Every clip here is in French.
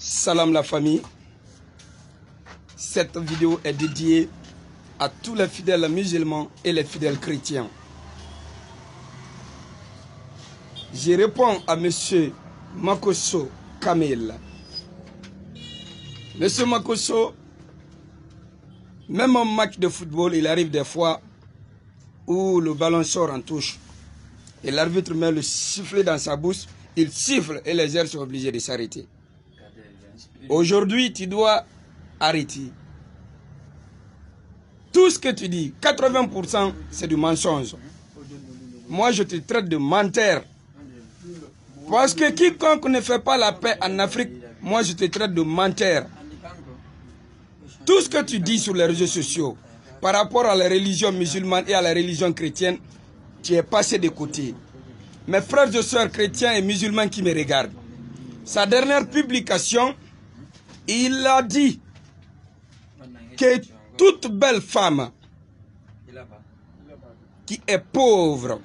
Salam la famille. Cette vidéo est dédiée à tous les fidèles musulmans et les fidèles chrétiens. Je réponds à monsieur Makosso Kamel. Monsieur Makosso, même en match de football, il arrive des fois où le ballon sort en touche. Et l'arbitre met le sifflet dans sa bouche, il siffle et les airs sont obligés de s'arrêter. Aujourd'hui, tu dois arrêter. Tout ce que tu dis, 80%, c'est du mensonge. Moi, je te traite de menteur. Parce que quiconque ne fait pas la paix en Afrique, moi, je te traite de menteur. Tout ce que tu dis sur les réseaux sociaux, par rapport à la religion musulmane et à la religion chrétienne, tu es passé de côté. Mes frères et sœurs chrétiens et musulmans qui me regardent, sa dernière publication, il a dit que toute belle femme qui est pauvre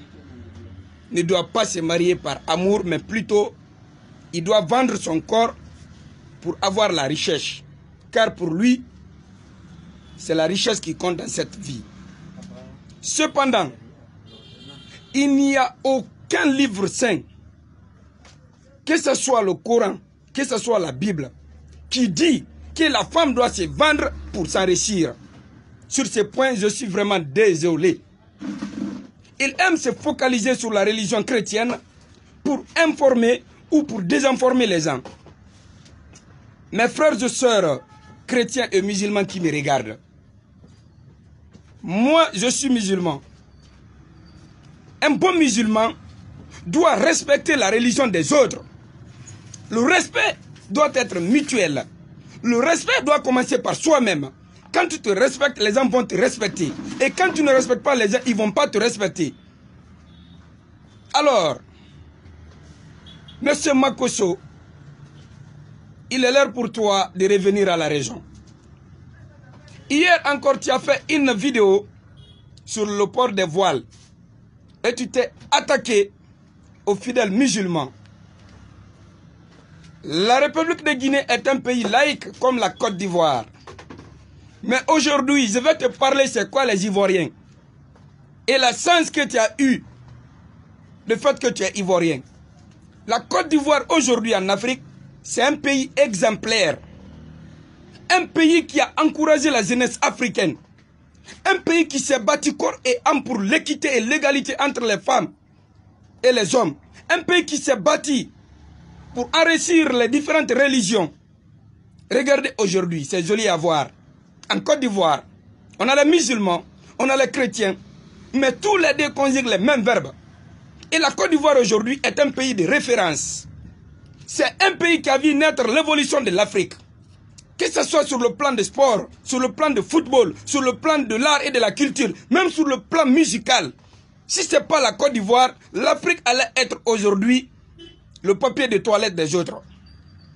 ne doit pas se marier par amour, mais plutôt il doit vendre son corps pour avoir la richesse. Car pour lui, c'est la richesse qui compte dans cette vie. Cependant, il n'y a aucun livre saint, que ce soit le Coran, que ce soit la Bible, qui dit que la femme doit se vendre pour s'enrichir. Sur ce point, je suis vraiment désolé. Il aime se focaliser sur la religion chrétienne pour informer ou pour désinformer les gens. Mes frères et sœurs chrétiens et musulmans qui me regardent, moi, je suis musulman. Un bon musulman doit respecter la religion des autres. Le respect doit être mutuel. Le respect doit commencer par soi-même. Quand tu te respectes, les gens vont te respecter. Et quand tu ne respectes pas les gens, ils ne vont pas te respecter. Alors, monsieur Makosso, il est l'heure pour toi de revenir à la raison. Hier encore, tu as fait une vidéo sur le port des voiles. Et tu t'es attaqué aux fidèles musulmans. La République de Guinée est un pays laïque comme la Côte d'Ivoire. Mais aujourd'hui, je vais te parler c'est quoi les Ivoiriens. Et la chance que tu as eue, le fait que tu es Ivoirien. La Côte d'Ivoire aujourd'hui en Afrique, c'est un pays exemplaire. Un pays qui a encouragé la jeunesse africaine. Un pays qui s'est battu corps et âme pour l'équité et l'égalité entre les femmes et les hommes. Un pays qui s'est battu pour enrichir les différentes religions. Regardez aujourd'hui, c'est joli à voir. En Côte d'Ivoire, on a les musulmans, on a les chrétiens, mais tous les deux conjuguent les mêmes verbes. Et la Côte d'Ivoire aujourd'hui est un pays de référence. C'est un pays qui a vu naître l'évolution de l'Afrique. Que ce soit sur le plan de sport, sur le plan de football, sur le plan de l'art et de la culture, même sur le plan musical. Si ce n'est pas la Côte d'Ivoire, l'Afrique allait être aujourd'hui le papier de toilette des autres.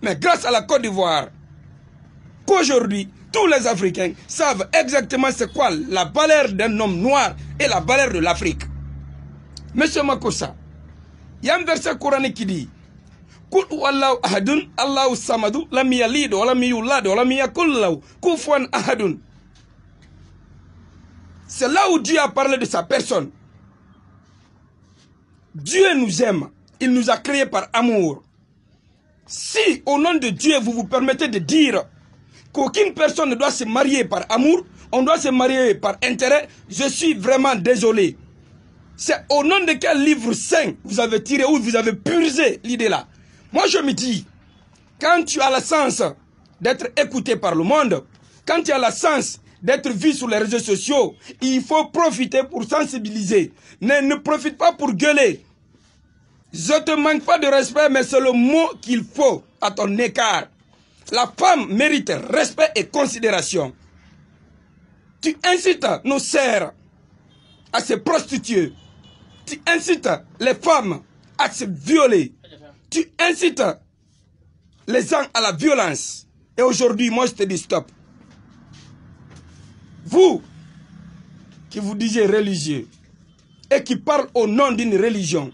Mais grâce à la Côte d'Ivoire, qu'aujourd'hui, tous les Africains savent exactement c'est quoi la valeur d'un homme noir et la valeur de l'Afrique. Monsieur Makossa, il y a un verset coranique qui dit Kul wallahu ahadun Allahu samadu lam yalid wa lam yulad wa lam yakul lahu kufuwan ahadun. C'est là où Dieu a parlé de sa personne. Dieu nous aime. Il nous a créés par amour. Si au nom de Dieu vous vous permettez de dire qu'aucune personne ne doit se marier par amour, on doit se marier par intérêt, je suis vraiment désolé. C'est au nom de quel livre saint vous avez tiré ou vous avez purgé l'idée là. Moi je me dis, quand tu as la chance d'être écouté par le monde, quand tu as la chance d'être vu sur les réseaux sociaux, il faut profiter pour sensibiliser. Ne profite pas pour gueuler. Je ne te manque pas de respect, mais c'est le mot qu'il faut à ton écart. La femme mérite respect et considération. Tu incites nos sœurs à se prostituer. Tu incites les femmes à se violer. Tu incites les gens à la violence. Et aujourd'hui, moi je te dis stop. Vous qui vous disiez religieux et qui parlez au nom d'une religion,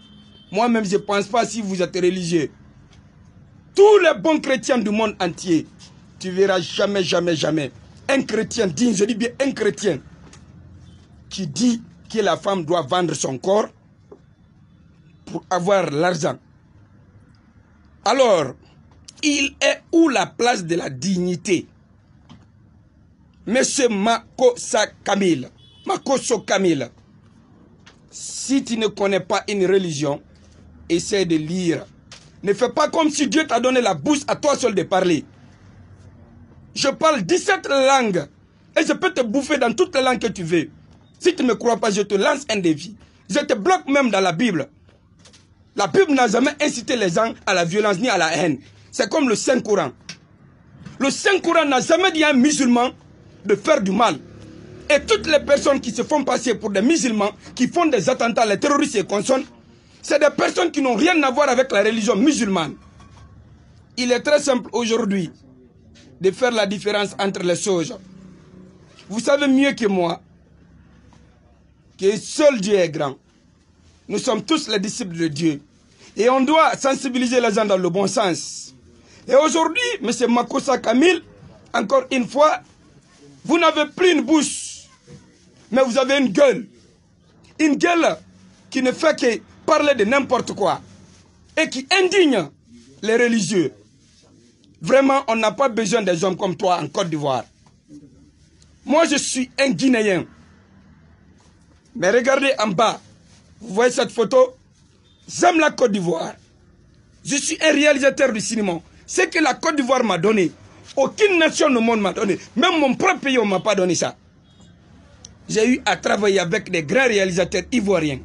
moi-même je ne pense pas si vous êtes religieux. tous les bons chrétiens du monde entier, tu verras jamais, jamais, jamais un chrétien digne, je dis bien un chrétien, qui dit que la femme doit vendre son corps pour avoir l'argent. Alors, il est où la place de la dignité? Monsieur Makosso Kamil, si tu ne connais pas une religion, essaie de lire. Ne fais pas comme si Dieu t'a donné la bouche à toi seul de parler. Je parle 17 langues et je peux te bouffer dans toutes les langues que tu veux. Si tu ne me crois pas, je te lance un défi. Je te bloque même dans la Bible. La Bible n'a jamais incité les gens à la violence ni à la haine. C'est comme le Saint-Coran. Le Saint-Coran n'a jamais dit à un musulman de faire du mal. Et toutes les personnes qui se font passer pour des musulmans, qui font des attentats, les terroristes et consonnes, c'est des personnes qui n'ont rien à voir avec la religion musulmane. Il est très simple aujourd'hui de faire la différence entre les choses. Vous savez mieux que moi que seul Dieu est grand. Nous sommes tous les disciples de Dieu. Et on doit sensibiliser les gens dans le bon sens. Et aujourd'hui, M. Makosso Kamil, encore une fois, vous n'avez plus une bouche, mais vous avez une gueule. Une gueule qui ne fait que parler de n'importe quoi. Et qui indigne les religieux. Vraiment, on n'a pas besoin des hommes comme toi en Côte d'Ivoire. Moi, je suis un Guinéen. Mais regardez en bas. Vous voyez cette photo? J'aime la Côte d'Ivoire. Je suis un réalisateur du cinéma. Ce que la Côte d'Ivoire m'a donné, aucune nation au monde m'a donné. Même mon propre pays, on ne m'a pas donné ça. J'ai eu à travailler avec des grands réalisateurs ivoiriens.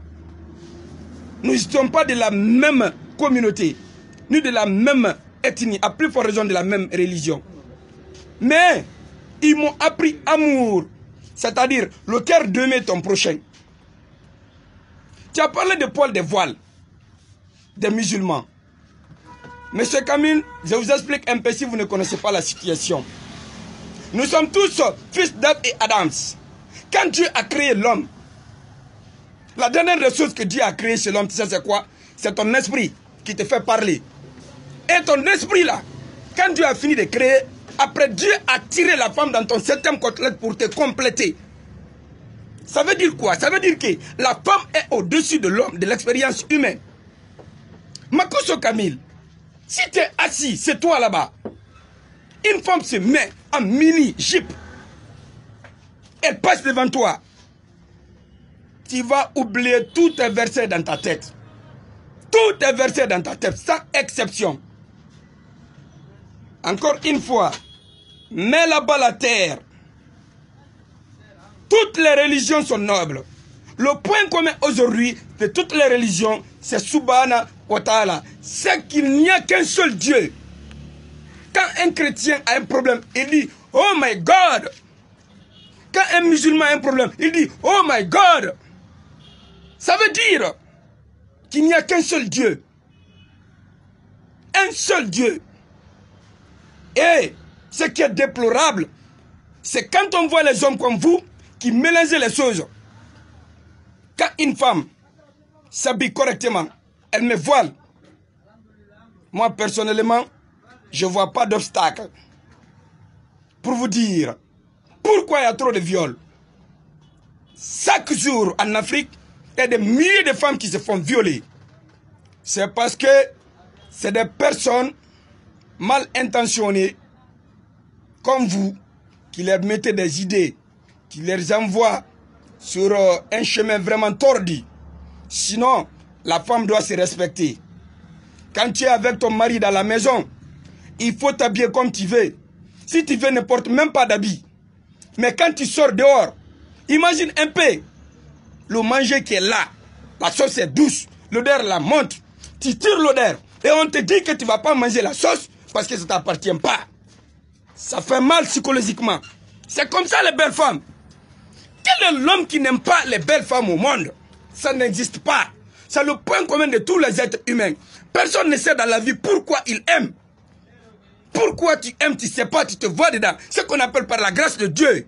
Nous ne sommes pas de la même communauté, ni de la même ethnie, à plus forte raison de la même religion. Mais ils m'ont appris amour, c'est-à-dire le cœur d'aimer ton prochain. Tu as parlé de poil de voile, des musulmans. Monsieur Kamil, je vous explique un peu si vous ne connaissez pas la situation. Nous sommes tous fils d'Ève et Adams. Quand Dieu a créé l'homme, la dernière ressource que Dieu a créée chez l'homme, tu sais c'est quoi? C'est ton esprit qui te fait parler. Et ton esprit là, quand Dieu a fini de créer, après Dieu a tiré la femme dans ton septième côtelette pour te compléter. Ça veut dire quoi? Ça veut dire que la femme est au-dessus de l'homme, de l'expérience humaine. Makosso Kamil, si tu es assis, c'est toi là-bas. Une femme se met en mini-jeep. Elle passe devant toi. Tu vas oublier tous tes versets dans ta tête. Tous tes versets dans ta tête, sans exception. Encore une fois, mets la balle à terre. Toutes les religions sont nobles. Le point commun aujourd'hui de toutes les religions, c'est Subhana wa Ta'ala. C'est qu'il n'y a qu'un seul Dieu. Quand un chrétien a un problème, il dit « Oh my God ». Quand un musulman a un problème, il dit « Oh my God ». Ça veut dire qu'il n'y a qu'un seul Dieu. Un seul Dieu. Et ce qui est déplorable, c'est quand on voit les hommes comme vous qui mélangent les choses. Quand une femme s'habille correctement, elle me voile. Moi, personnellement, je ne vois pas d'obstacle. Pour vous dire, pourquoi il y a trop de viols? Chaque jour en Afrique, il y a des milliers de femmes qui se font violer. C'est parce que c'est des personnes mal intentionnées, comme vous, qui leur mettez des idées, qui les envoient sur un chemin vraiment tordu. Sinon, la femme doit se respecter. Quand tu es avec ton mari dans la maison, il faut t'habiller comme tu veux. Si tu veux, ne porte même pas d'habit. Mais quand tu sors dehors, imagine un peu le manger qui est là. La sauce est douce, l'odeur la monte. Tu tires l'odeur et on te dit que tu ne vas pas manger la sauce parce que ça ne t'appartient pas. Ça fait mal psychologiquement. C'est comme ça les belles femmes. Quel est l'homme qui n'aime pas les belles femmes au monde? Ça n'existe pas. C'est le point commun de tous les êtres humains. Personne ne sait dans la vie pourquoi il aime. Pourquoi tu aimes, tu ne sais pas, tu te vois dedans. Ce qu'on appelle par la grâce de Dieu.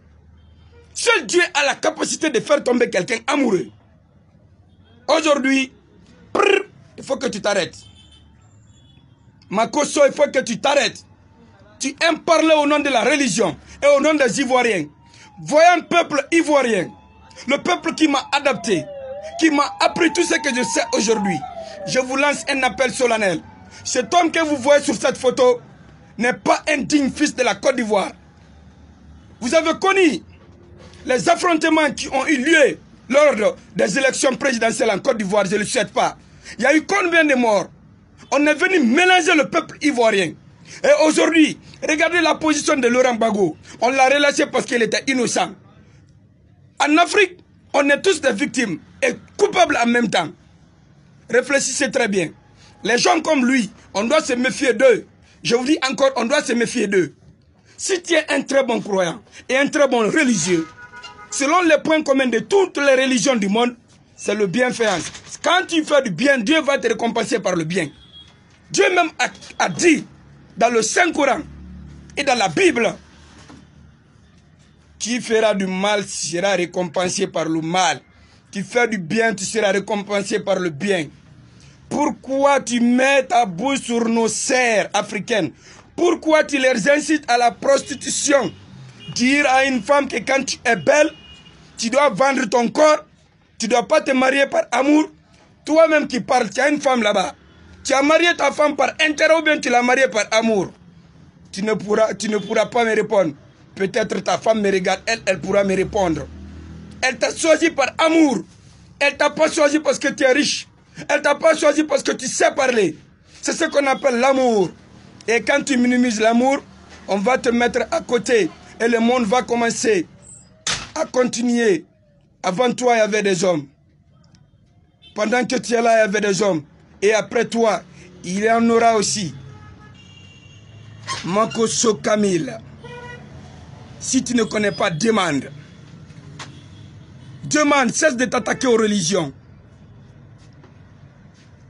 Seul Dieu a la capacité de faire tomber quelqu'un amoureux. Aujourd'hui, il faut que tu t'arrêtes. Makosso, il faut que tu t'arrêtes. Tu aimes parler au nom de la religion et au nom des Ivoiriens. Voyant le peuple ivoirien, le peuple qui m'a adapté, qui m'a appris tout ce que je sais aujourd'hui, je vous lance un appel solennel. Cet homme que vous voyez sur cette photo n'est pas un digne fils de la Côte d'Ivoire. Vous avez connu les affrontements qui ont eu lieu lors des élections présidentielles en Côte d'Ivoire, je ne le souhaite pas. Il y a eu combien de morts? On est venu mélanger le peuple ivoirien. Et aujourd'hui, regardez la position de Laurent Gbagbo. On l'a relâché parce qu'il était innocent. En Afrique, on est tous des victimes et coupables en même temps. Réfléchissez très bien. Les gens comme lui, on doit se méfier d'eux. Je vous dis encore, on doit se méfier d'eux. Si tu es un très bon croyant et un très bon religieux, selon les points communs de toutes les religions du monde, c'est le bienfaisance. Quand tu fais du bien, Dieu va te récompenser par le bien. Dieu même a dit dans le Saint-Coran et dans la Bible, qui fera du mal sera récompensé par le mal. Tu fais du bien, tu seras récompensé par le bien. Pourquoi tu mets ta bouche sur nos sœurs africaines? Pourquoi tu les incites à la prostitution? Dire à une femme que quand tu es belle, tu dois vendre ton corps, tu ne dois pas te marier par amour. Toi-même qui parles, tu as une femme là-bas. Tu as marié ta femme par intérêt ou bien tu l'as mariée par amour. Tu ne pourras pas me répondre. Peut-être ta femme me regarde, elle pourra me répondre. Elle t'a choisi par amour. Elle t'a pas choisi parce que tu es riche. Elle t'a pas choisi parce que tu sais parler. C'est ce qu'on appelle l'amour. Et quand tu minimises l'amour, on va te mettre à côté. Et le monde va commencer à continuer. Avant toi, il y avait des hommes. Pendant que tu es là, il y avait des hommes. Et après toi, il y en aura aussi. Makosso Camille. Si tu ne connais pas, demande. Demande, cesse de t'attaquer aux religions.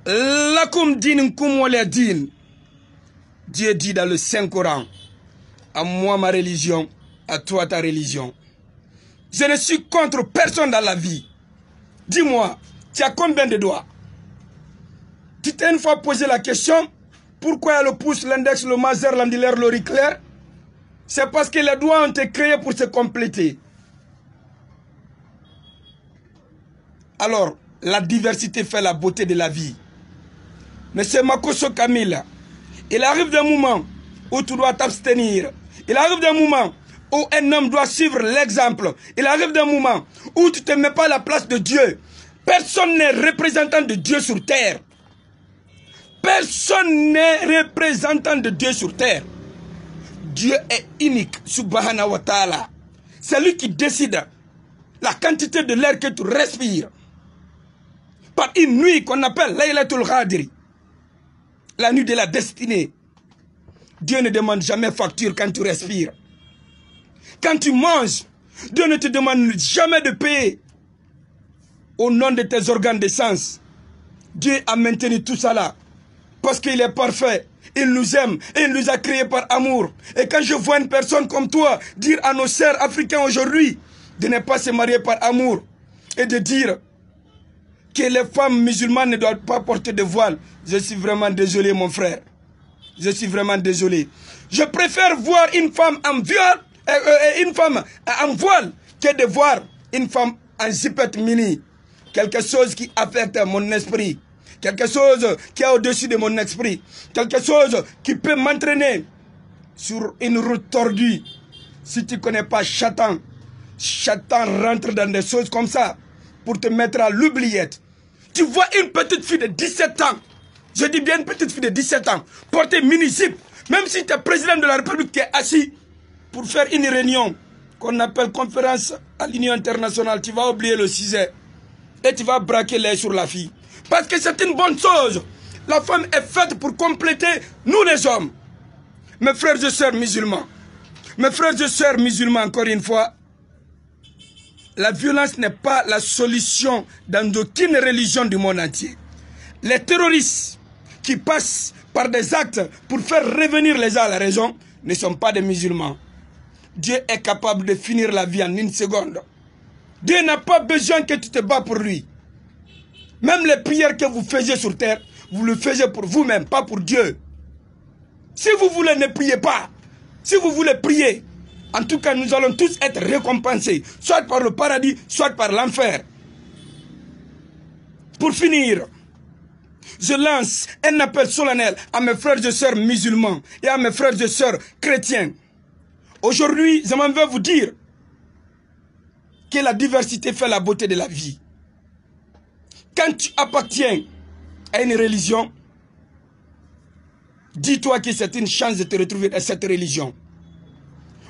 Lakum din kum wala din. Dieu dit dans le Saint-Coran, à moi ma religion, à toi ta religion. Je ne suis contre personne dans la vie. Dis-moi, tu as combien de doigts? Tu t'es une fois posé la question, pourquoi il y a le pouce, l'index, le majeur, l'andilaire, l'auriculaire? C'est parce que les doigts ont été créés pour se compléter. Alors, la diversité fait la beauté de la vie. Mais c'est Makosso Camille. Il arrive d'un moment où tu dois t'abstenir. Il arrive d'un moment où un homme doit suivre l'exemple. Il arrive d'un moment où tu ne te mets pas à la place de Dieu. Personne n'est représentant de Dieu sur terre. Personne n'est représentant de Dieu sur terre. Dieu est unique, subhanahu wa ta'ala. C'est lui qui décide la quantité de l'air que tu respires. Par une nuit qu'on appelle Laylatul Qadri, la nuit de la destinée. Dieu ne demande jamais facture quand tu respires. Quand tu manges, Dieu ne te demande jamais de payer au nom de tes organes de sens. Dieu a maintenu tout ça là. Parce qu'il est parfait. Il nous aime et il nous a créés par amour. Et quand je vois une personne comme toi dire à nos sœurs africains aujourd'hui de ne pas se marier par amour et de dire que les femmes musulmanes ne doivent pas porter de voile, je suis vraiment désolé mon frère. Je suis vraiment désolé. Je préfère voir une femme en voile que de voir une femme en zipette mini. Quelque chose qui affecte mon esprit. Quelque chose qui est au-dessus de mon esprit. Quelque chose qui peut m'entraîner sur une route tordue. Si tu ne connais pas Satan, Satan rentre dans des choses comme ça pour te mettre à l'oubliette. Tu vois une petite fille de 17 ans, je dis bien une petite fille de 17 ans, porter mini-zip, même si tu es président de la République qui est assis pour faire une réunion qu'on appelle conférence à l'Union internationale, tu vas oublier le sujet et tu vas braquer l'œil sur la fille. Parce que c'est une bonne chose. La femme est faite pour compléter nous les hommes. Mes frères et sœurs musulmans, encore une fois, la violence n'est pas la solution dans aucune religion du monde entier. Les terroristes qui passent par des actes pour faire revenir les gens à la raison ne sont pas des musulmans. Dieu est capable de finir la vie en une seconde. Dieu n'a pas besoin que tu te bats pour lui. Même les prières que vous faisiez sur terre, vous le faisiez pour vous-même, pas pour Dieu. Si vous voulez, ne priez pas. Si vous voulez prier, en tout cas, nous allons tous être récompensés, soit par le paradis, soit par l'enfer. Pour finir, je lance un appel solennel à mes frères et sœurs musulmans et à mes frères et sœurs chrétiens. Aujourd'hui, je m'en vais vous dire que la diversité fait la beauté de la vie. Quand tu appartiens à une religion, dis-toi que c'est une chance de te retrouver dans cette religion.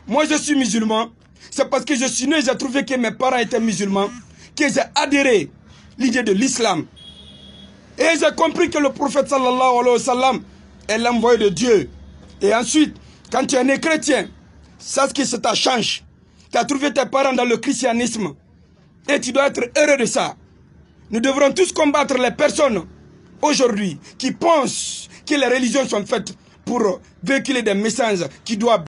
Moi, je suis musulman. C'est parce que je suis né, j'ai trouvé que mes parents étaient musulmans, que j'ai adhéré à l'idée de l'islam. Et j'ai compris que le prophète sallallahu alayhi wa sallam est l'envoyé de Dieu. Et ensuite, quand tu es né chrétien, sache que ça t'a changé. Tu as trouvé tes parents dans le christianisme. Et tu dois être heureux de ça. Nous devrons tous combattre les personnes aujourd'hui qui pensent que les religions sont faites pour véhiculer des messages qui doivent